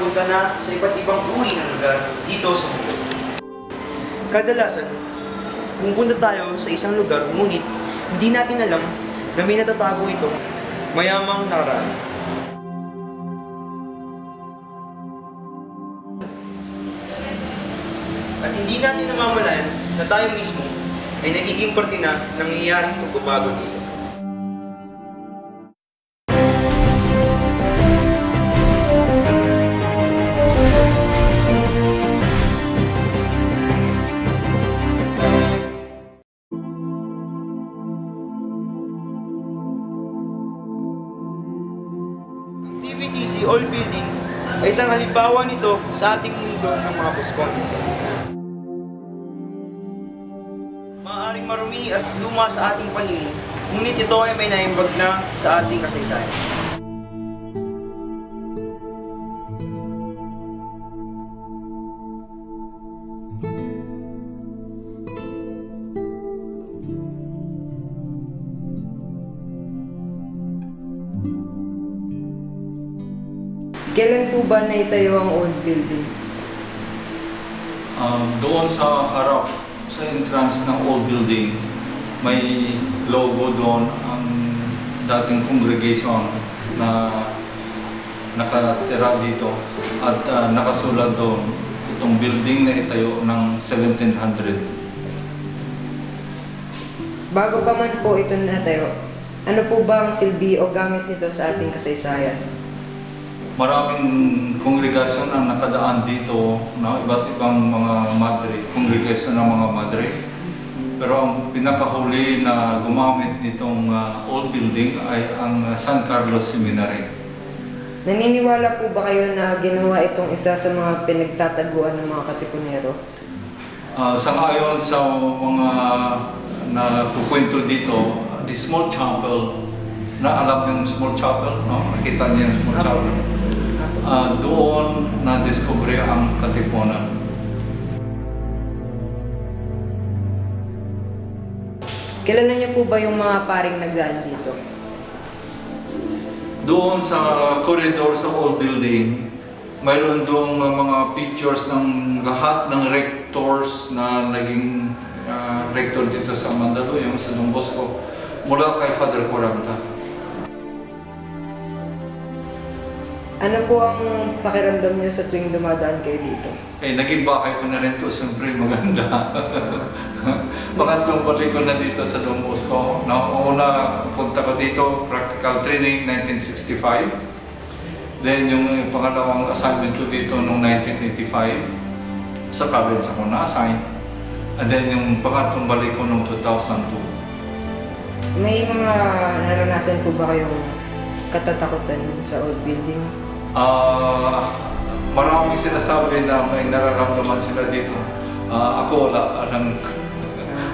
nakapunta na sa iba't ibang uri ng lugar dito sa mundo. Kadalasan, pumunta tayo sa isang lugar ngunit hindi natin alam na may natatago itong mayamang nakaraan. At hindi natin namamalayan na tayo mismo ay nagiging parte na ng nangyayaring pagbabago dito. TVTC Old Building ay isang halimbawa nito sa ating mundo ng mga Buscon. Maaaring marumi at luma sa ating paningin, ngunit ito ay may naimbag na sa ating kasaysayan. Kailan po ba naitayo ang old building? Doon sa harap, sa entrance ng old building, may logo doon ang dating congregation na nakatira dito at nakasulat doon itong building na itayo ng 1700. Bago pa man po ito natayo, ano po ba ang silbi o gamit nito sa ating kasaysayan? Maraming kongregasyon ang nakadaan dito na iba't ibang mga madre, kongregasyon ng mga madre. Pero ang pinakahuli na gumamit nitong old building ay ang San Carlos Seminary. Naniniwala po ba kayo na ginawa itong isa sa mga pinagtataguan ng mga katipunero? Sangayon sa mga nakukwento dito, the small chapel, na alam yung small chapel, no? Nakita niya yung small chapel. Doon na-discover ang Katipunan. Kilala niyo po ba yung mga paring nagdaan dito? Doon sa corridor sa old building, mayroon doon mga pictures ng lahat ng rectors na naging rector dito sa Mandaluyong, sa Don Bosco, mula kay Father Coramta. Ano po ang pakiramdam niyo sa tuwing dumadaan kayo dito? Naging bahay ko na rin ito, siyempre maganda. Pangatlong balik ko na dito sa Don Bosco. Una, punta ko dito, practical training, 1965. Then yung pangalawang assignment ko dito noong 1985, sa college ako na-assign. And then yung pangatlong balik ko noong 2002. May mga naranasan po ba kayong katatakutan sa old building? Maraming sinasabi na may nararamdaman sila dito. Ako wala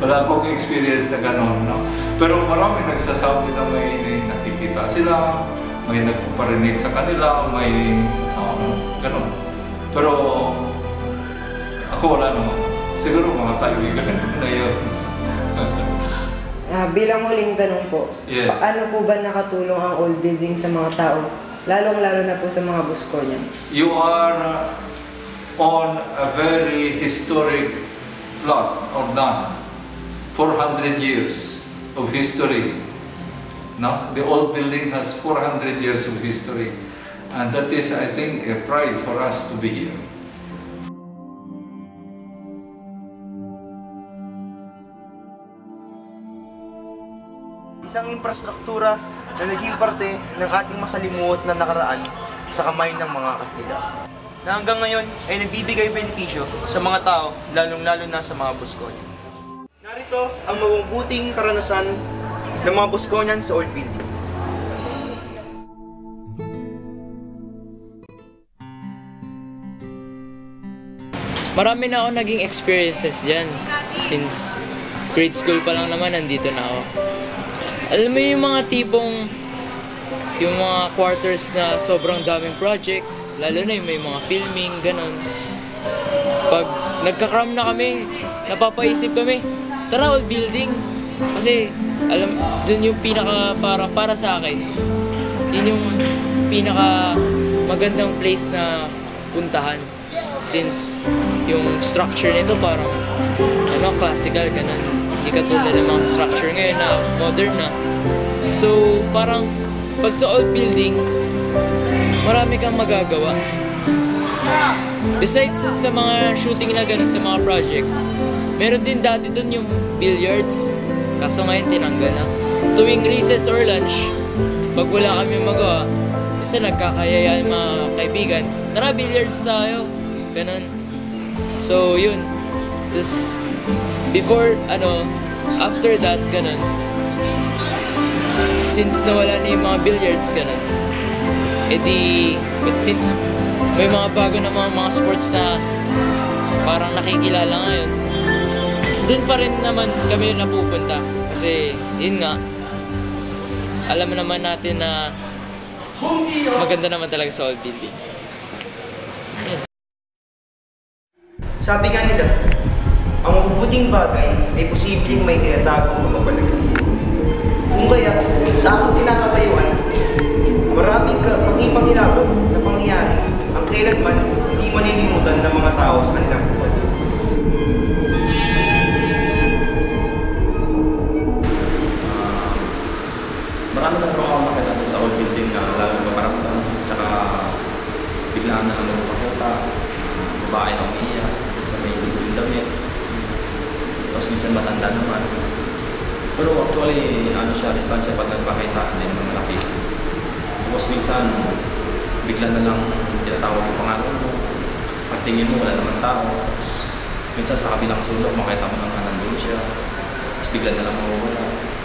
akong experience na gano'n. No? Pero maraming nagsasabi na may nakikita sila, may nagpaparinig sa kanila, may gano'n. Pero ako wala naman. Siguro mga kaibigan ko na yun. Bilang huling tanong po, yes. Paano po ba nakatulong ang old building sa mga tao? Lalong-lalo na po sa mga Busconians. You are on a very historic plot or land. 400 years of history. No? The old building has 400 years of history. And that is, I think, a pride for us to be here. Isang infrastruktura na naging parte ng ating masalimuot na nakaraan sa kamay ng mga Kastila, na hanggang ngayon ay nagbibigay benepisyo sa mga tao, lalong-lalo na sa mga Busconian. Narito ang mabubuting karanasan ng mga Busconian sa old building. Marami na ako naging experiences dyan. Since grade school pa lang naman, nandito na ako. Alam mo yung mga tipong, yung mga quarters na sobrang daming project, lalo na yung may mga filming, ganun. Pag nagka-cram na kami, napapaisip kami, tara old building. Kasi, alam, dun yung pinaka, para sa akin, yun yung pinaka magandang place na puntahan. Since yung structure nito parang classical, ganun. Hindi katulad ng mga structure ngayon na modern na. So, parang pag sa old building, marami kang magagawa. Besides sa mga shooting na ganun sa mga project, meron din dati dun yung billiards. Kaso ngayon tinanggal na. Tuwing recess or lunch, pag wala kami magawa, kasi nagkakayayaan mga kaibigan, tara billiards tayo. Ganun. So, yun. Tapos, after that, ganun. Since nawala na yung mga billiards, ganun. But since may mga bago na mga sports na parang nakikilala ngayon, dun pa rin naman kami napupunta. Kasi, yun nga, alam naman natin na maganda naman talaga sa old building. Sabi nga nila, ang mabubuting bagay ay posibleng may tinatagong kamabalagan. Kung kaya, sa aking kinakatayuan, maraming panghipanghilabot na pangyayari ang kailanman hindi malilimutan ng mga tao sa kanilang buhay. Marami na ako makita sa old building na lalo maparamdam, tsaka biglaan na lang magpakita, babae na umiiyak, sa may yung damit, tapos minsan matanda naman. Pero actually, siya, distansya pag nagpakita din ng malaki. Tapos minsan, bigla na lang tinatawag yung pangalan mo, pagtingin mo, wala naman tao. Tapos minsan sa kabilang sulok, makita mo naman nandun siya, tapos bigla na lang mawawala.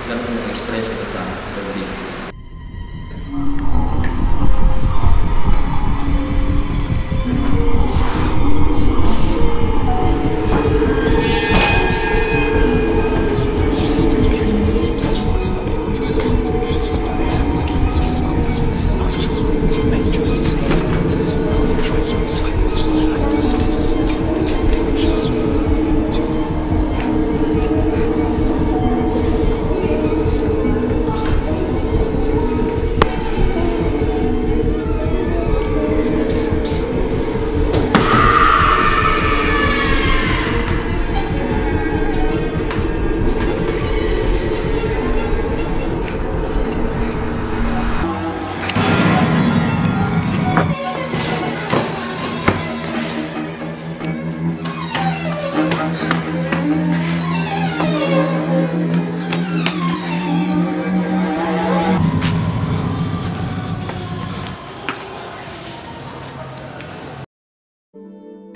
Ganun yung experience ko sa building.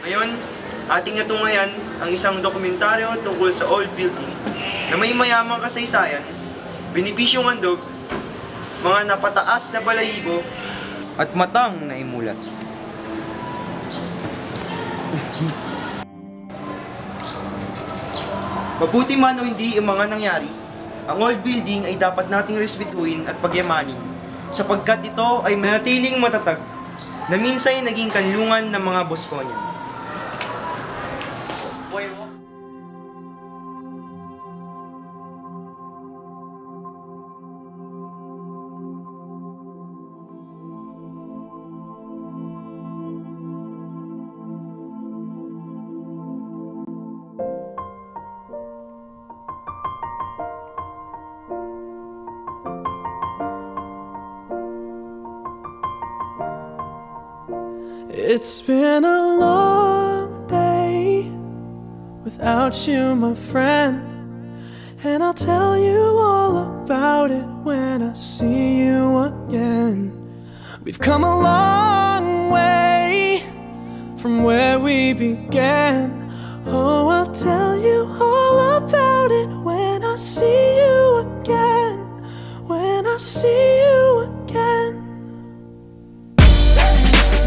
Ngayon, ating natungayan ang isang dokumentaryo tungkol sa old building na may mayamang kasaysayan, binibisyong handog, mga napataas na balahibo, at matang na imulat. Mabuti man o hindi ang mga nangyari, ang old building ay dapat nating respetuhin at pagyamanin sapagkat ito ay manatiling matatag na minsay naging kanlungan ng mga Bosconian. It's been a long day without you, my friend, and I'll tell you all about it when I see you again. We've come a long way from where we began. Oh, I'll tell you all about it when I see you again. When I see you again.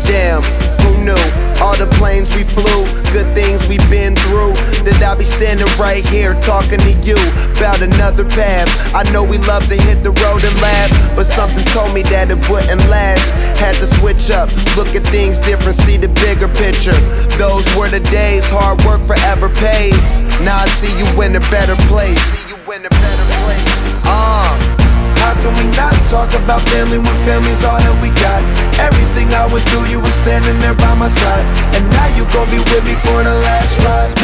Damn, who knew? All the planes we flew, good things we've been through, that I'll be standing right here talking to you about another path. I know we love to hit the road and laugh, but something told me that it wouldn't last. Had to switch up, look at things different, see the bigger picture. Those were the days, hard work forever pays. Now I see you in a better place. How can we not talk about family when family's all that we got? Everything I went through, you were standing there by my side, and now you gon' be with me for the last ride.